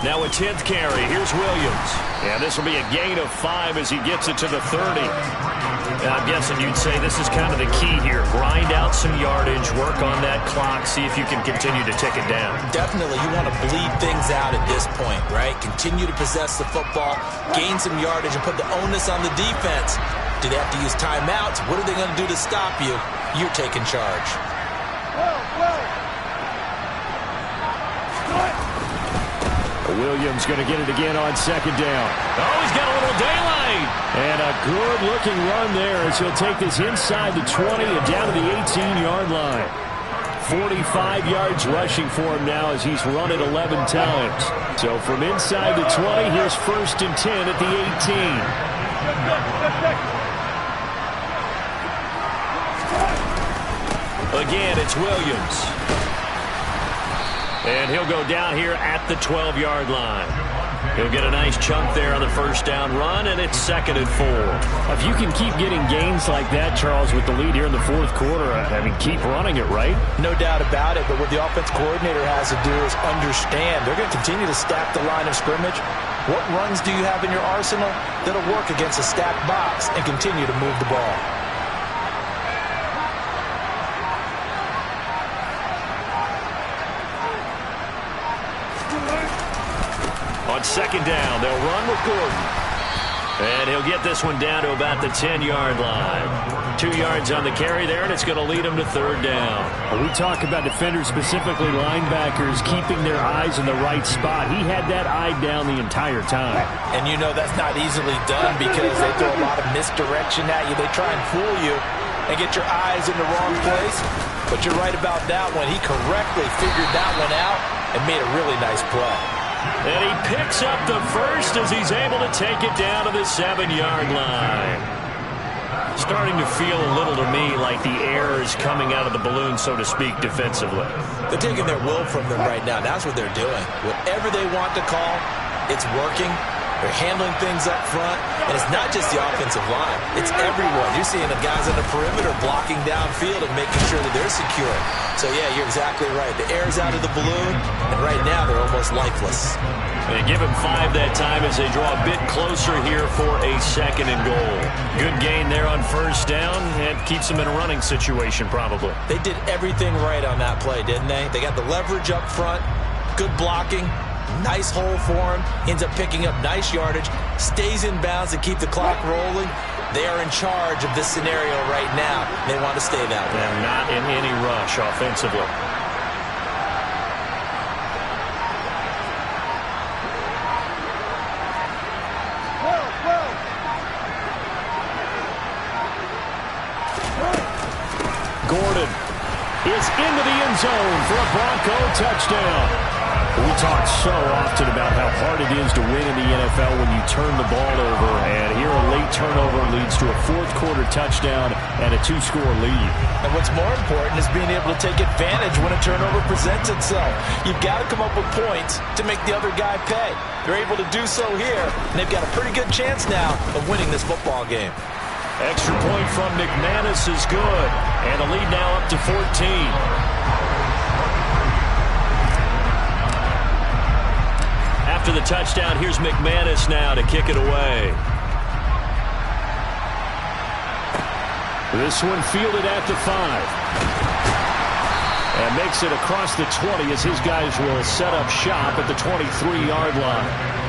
Now a 10th carry. Here's Williams. And this will be a gain of 5 as he gets it to the 30. And I'm guessing you'd say this is kind of the key here. Grind out some yardage, work on that clock, see if you can continue to tick it down. Definitely, you want to bleed things out at this point, right? Continue to possess the football, gain some yardage, and put the onus on the defense. Do they have to use timeouts? What are they going to do to stop you? You're taking charge. Williams going to get it again on 2nd down. Oh, he's got a little daylight. And a good-looking run there as he'll take this inside the 20 and down to the 18-yard line. 45 yards rushing for him now as he's run it 11 times. So from inside the 20, here's 1st and 10 at the 18. Again, it's Williams. And he'll go down here at the 12-yard line. He'll get a nice chunk there on the 1st down run, and it's 2nd and 4. If you can keep getting gains like that, Charles, with the lead here in the 4th quarter, I mean, keep running it, right? No doubt about it, but what the offense coordinator has to do is understand they're going to continue to stack the line of scrimmage. What runs do you have in your arsenal that'll work against a stacked box and continue to move the ball? On 2nd down, they'll run with Gordon. And he'll get this one down to about the 10-yard line. 2 yards on the carry there, and it's going to lead him to 3rd down. When we talk about defenders, specifically linebackers, keeping their eyes in the right spot. He had that eye down the entire time. And you know that's not easily done because they throw a lot of misdirection at you. They try and fool you and get your eyes in the wrong place. But you're right about that one. He correctly figured that one out and made a really nice play. And he picks up the 1st as he's able to take it down to the 7-yard line. Starting to feel a little to me like the air is coming out of the balloon, so to speak, defensively. They're taking their will from them right now. That's what they're doing. Whatever they want to call, it's working. They're handling things up front. And it's not just the offensive line. It's everyone. You're seeing the guys on the perimeter blocking downfield and making sure that they're secure. So, yeah, you're exactly right. The air's out of the balloon, and right now they're almost lifeless. They give him 5 that time as they draw a bit closer here for a 2nd and goal. Good gain there on 1st down, and keeps them in a running situation probably. They did everything right on that play, didn't they? They got the leverage up front, good blocking, nice hole for him, ends up picking up nice yardage, stays in bounds to keep the clock rolling. They are in charge of this scenario right now. They want to stay that way. And not in any rush offensively. Gordon is into the end zone for a Bronco touchdown. We talk so often about how hard it is to win in the NFL when you turn the ball over, and here a late turnover leads to a fourth-quarter touchdown and a two-score lead. And what's more important is being able to take advantage when a turnover presents itself. You've got to come up with points to make the other guy pay. They're able to do so here, and they've got a pretty good chance now of winning this football game. Extra point from McManus is good, and the lead now up to 14. After the touchdown, here's McManus now to kick it away. This one fielded at the 5. And makes it across the 20 as his guys will set up shop at the 23-yard line.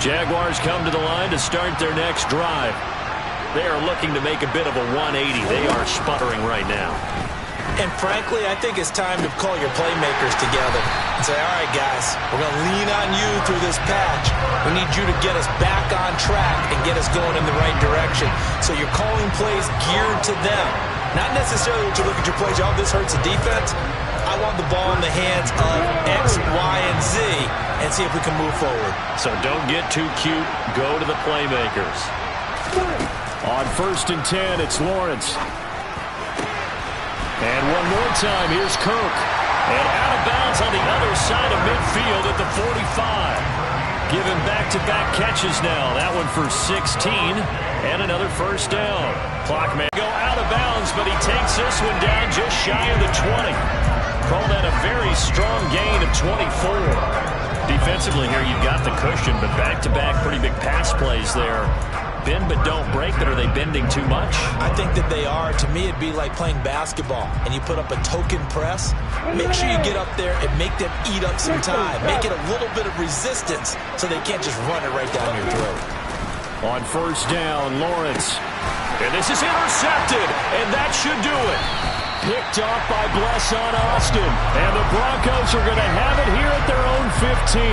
Jaguars come to the line to start their next drive. They are looking to make a bit of a 180. They are sputtering right now. And frankly, I think it's time to call your playmakers together and say, all right, guys, we're going to lean on you through this patch. We need you to get us back on track and get us going in the right direction. So you're calling plays geared to them. Not necessarily that you look at your plays, oh, this hurts the defense. I want the ball in the hands of X, Y, and Z and see if we can move forward. So don't get too cute. Go to the playmakers. On 1st and 10, it's Lawrence. And one more time, here's Cook. And out of bounds on the other side of midfield at the 45. Given back-to-back catches now. That one for 16 and another first down. Clock may go out of bounds, but he takes this one down just shy of the 20. Call that a very strong gain of 24. Defensively here, you've got the cushion, but back-to-back pretty big pass plays there. Bend but don't break, but are they bending too much? I think that they are. To me, it'd be like playing basketball, and you put up a token press. Make sure you get up there and make them eat up some time. Make it a little bit of resistance so they can't just run it right down your throat. On 1st down, Lawrence. And this is intercepted, and that should do it. Picked off by Bless on Austin. And the Broncos are going to have it here at their own 15.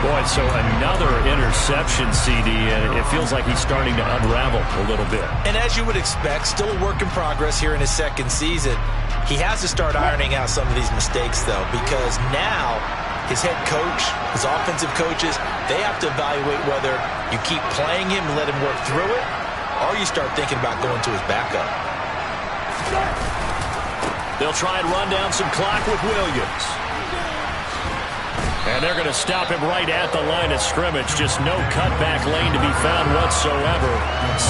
Boy, so another interception, CD, and it feels like he's starting to unravel a little bit. And as you would expect, still a work in progress here in his second season. He has to start ironing out some of these mistakes, though, because now his head coach, his offensive coaches, they have to evaluate whether you keep playing him and let him work through it, or you start thinking about going to his backup. They'll try and run down some clock with Williams. And they're going to stop him right at the line of scrimmage. Just no cutback lane to be found whatsoever.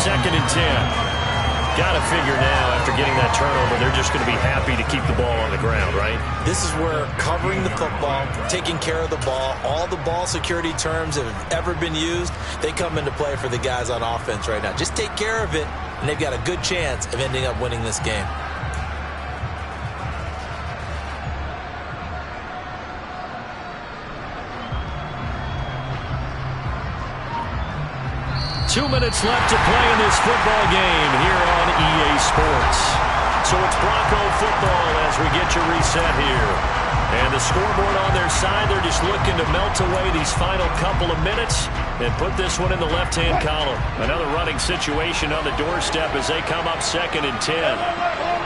2nd and 10. Got to figure now, after getting that turnover, they're just going to be happy to keep the ball on the ground, right? This is where covering the football, taking care of the ball, all the ball security terms that have ever been used, they come into play for the guys on offense right now. Just take care of it, and they've got a good chance of ending up winning this game. Two minutes left to play in this football game here on EA Sports. So it's Bronco football as we get your reset here. And the scoreboard on their side, they're just looking to melt away these final couple of minutes and put this one in the left-hand column. Another running situation on the doorstep as they come up 2nd and 10.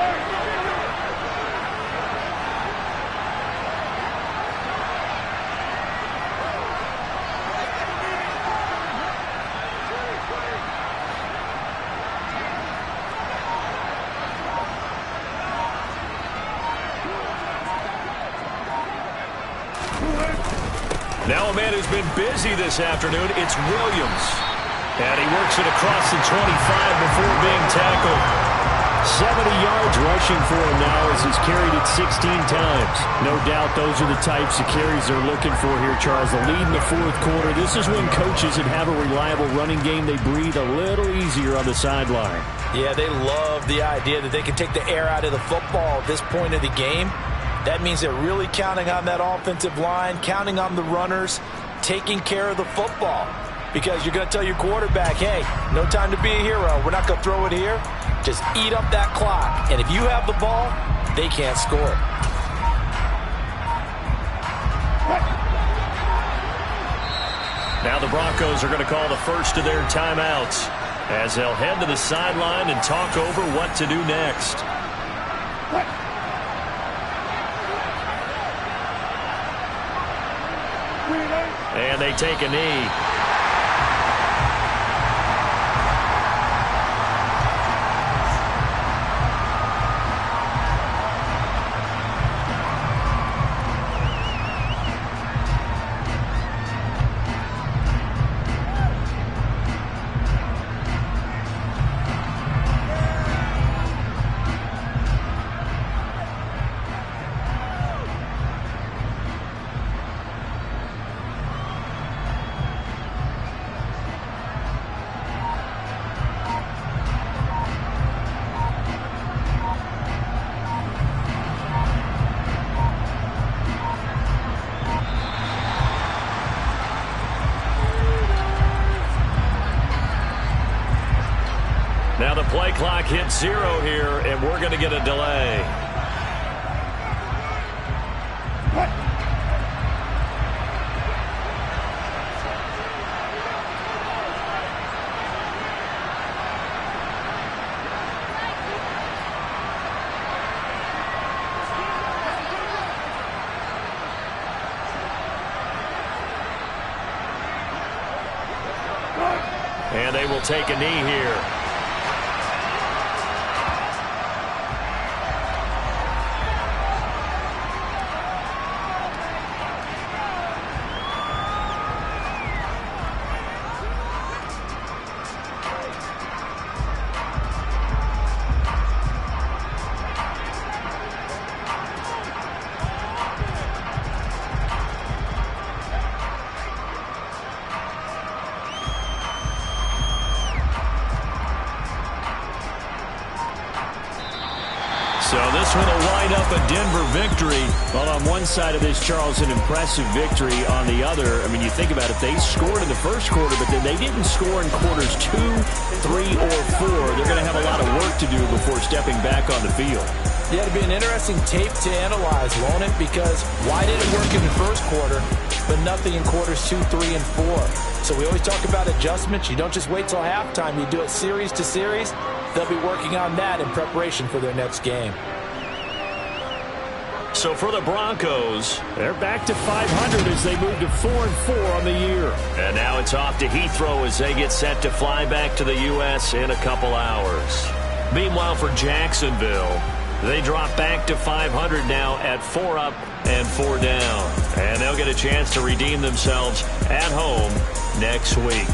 Now a man who's been busy this afternoon, it's Williams. And he works it across the 25 before being tackled. 70 yards rushing for him now as he's carried it 16 times. No doubt those are the types of carries they're looking for here, Charles. The lead in the fourth quarter. This is when coaches that have a reliable running game, they breathe a little easier on the sideline. Yeah, they love the idea that they can take the air out of the football at this point of the game. That means they're really counting on that offensive line, counting on the runners, taking care of the football. Because you're going to tell your quarterback, hey, no time to be a hero. We're not going to throw it here. Just eat up that clock. And if you have the ball, they can't score. Now the Broncos are going to call the first of their timeouts as they'll head to the sideline and talk over what to do next. And they take a knee. Now the play clock hits 0 here, and we're going to get a delay. And they will take a knee here. So this one will wind up a Denver victory. Well, on one side of this, Charles, an impressive victory. On the other, I mean, you think about it, they scored in the first quarter, but then they didn't score in quarters 2, 3, or 4. They're going to have a lot of work to do before stepping back on the field. Yeah, it'll be an interesting tape to analyze, won't it? Because why did it work in the first quarter, but nothing in quarters 2, 3, and 4? So we always talk about adjustments. You don't just wait till halftime. You do it series to series. They'll be working on that in preparation for their next game. So for the Broncos, they're back to 500 as they move to 4-4 on the year. And now it's off to Heathrow as they get set to fly back to the U.S. in a couple hours. Meanwhile, for Jacksonville, they drop back to 500 now at 4 up and 4 down. And they'll get a chance to redeem themselves at home next week.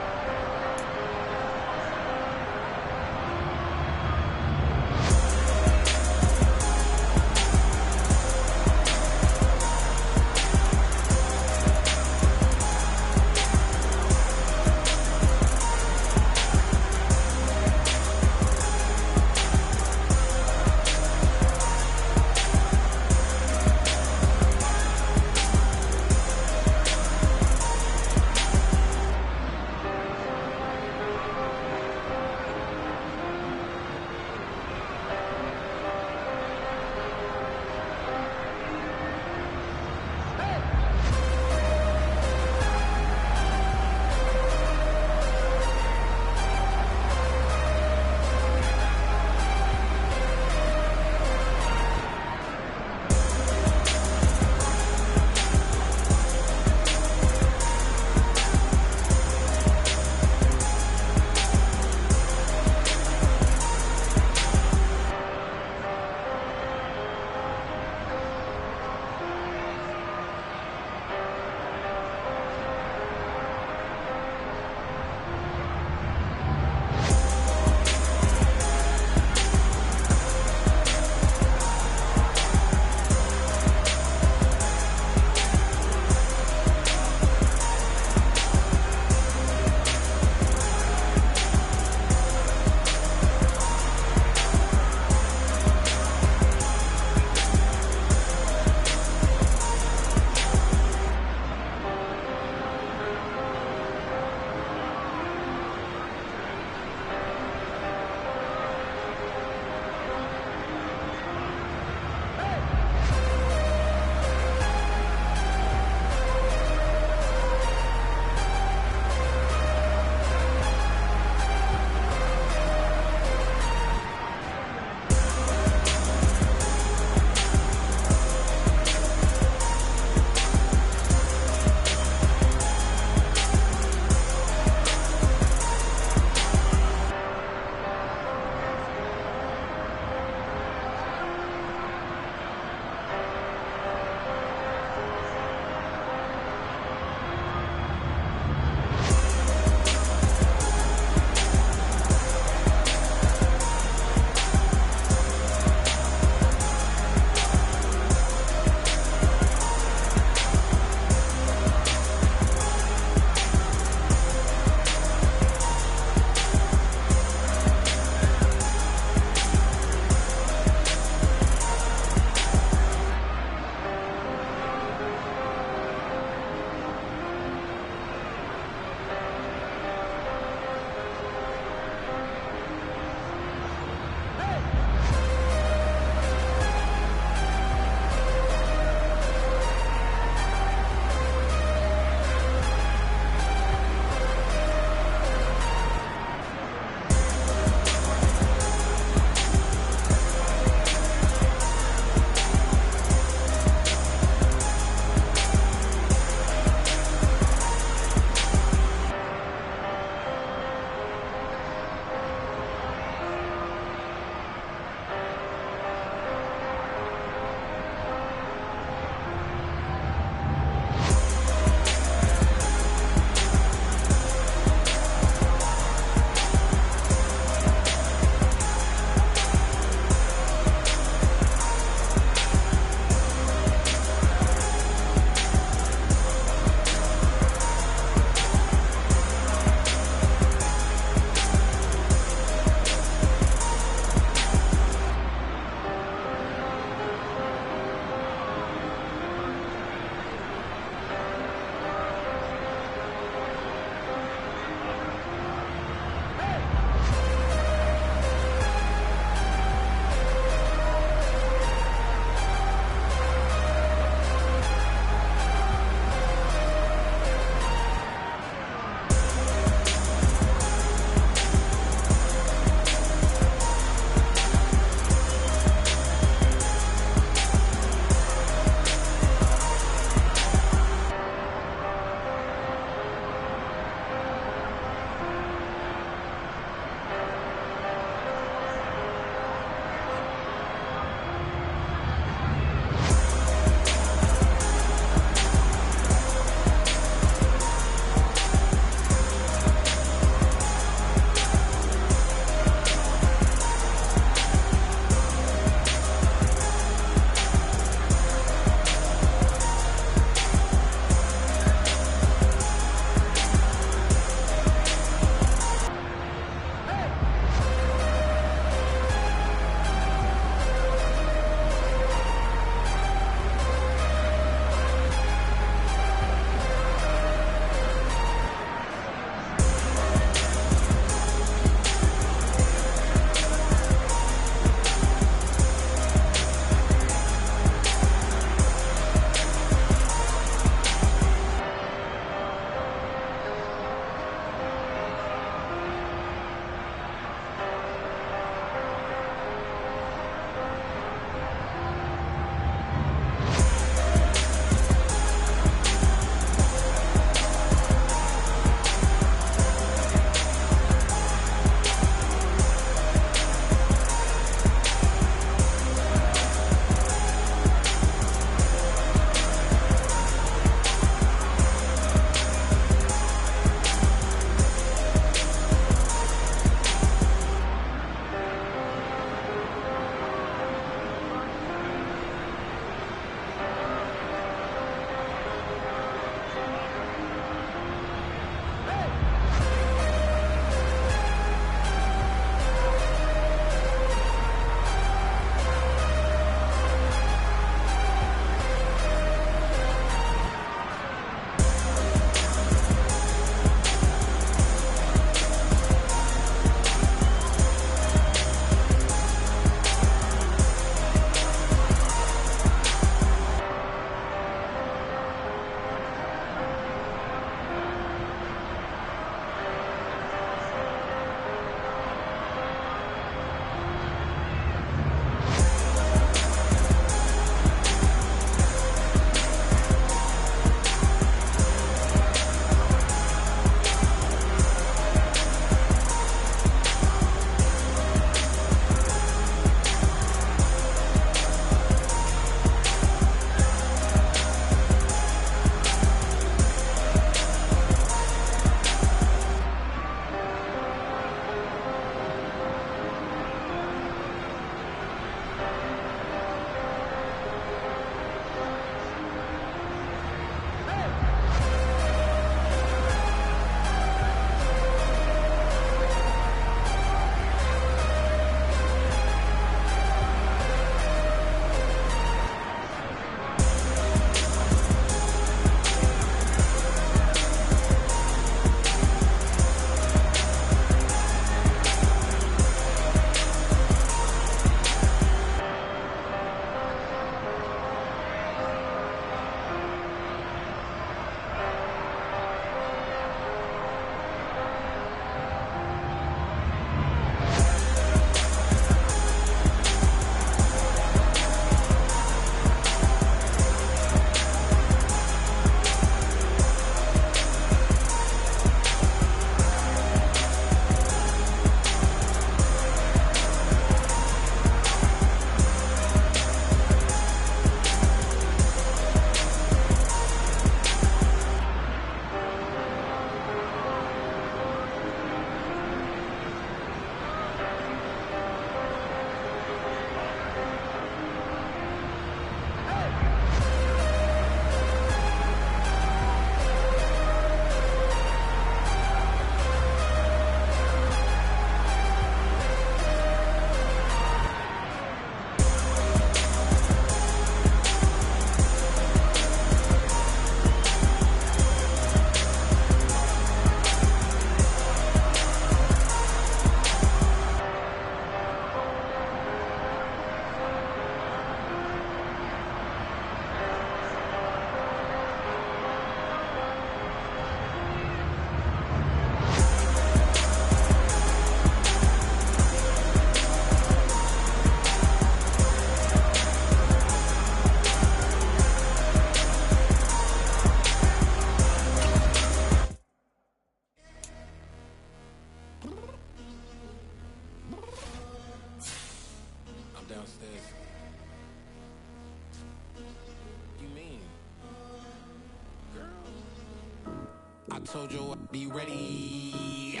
I told you I'd be ready.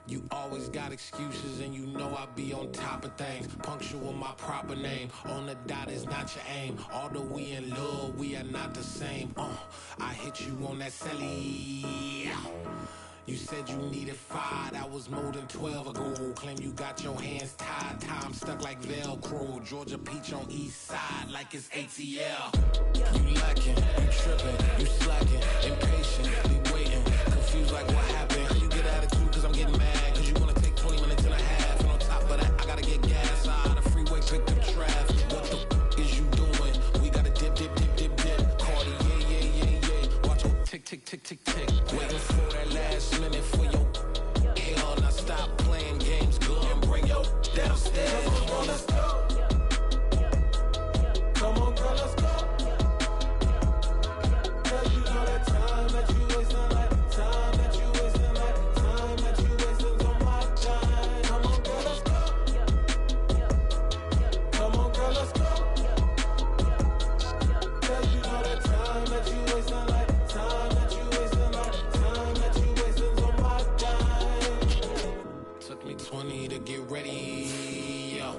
You always got excuses and you know I be on top of things. Punctual my proper name. On the dot is not your aim. Although we in love, we are not the same. I hit you on that celly. You said you needed 5, that was more than 12 ago. Claim you got your hands tied, time stuck like Velcro. Georgia Peach on east side like it's ATL. You lacking, you tripping, you slacking, impatient, be waiting, confused like what happened. You get attitude cause I'm getting mad, cause you wanna take 20 minutes and a half. And on top of that, I gotta get gas out of the freeway, picked up traffic. What the f is you doing? We gotta dip, dip, dip, dip, dip. Cardi, yeah. Watch your tick, tick, tick, tick, tick. Waiting for that last minute for your hell. Now stop playing games, go and bring your downstairs. Come on, girl, let's go. Come on, girl, let's go. Cause you know that time that you wasting, like time that you wasting, like time that you wasting on my time. Come on, girl, let's go. Come on, girl, let's go. Cause you know that time that you wasting, like time that you wasting, like time that you wasting on my time. Took me 20 to get ready, yo.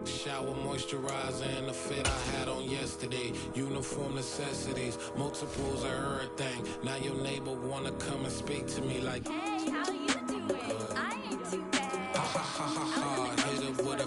Shower moisturizer and the fit I had on yesterday. Uniform necessities, multiples of everything. Now your neighbor wanna come and speak to me like, hey, how you doing? I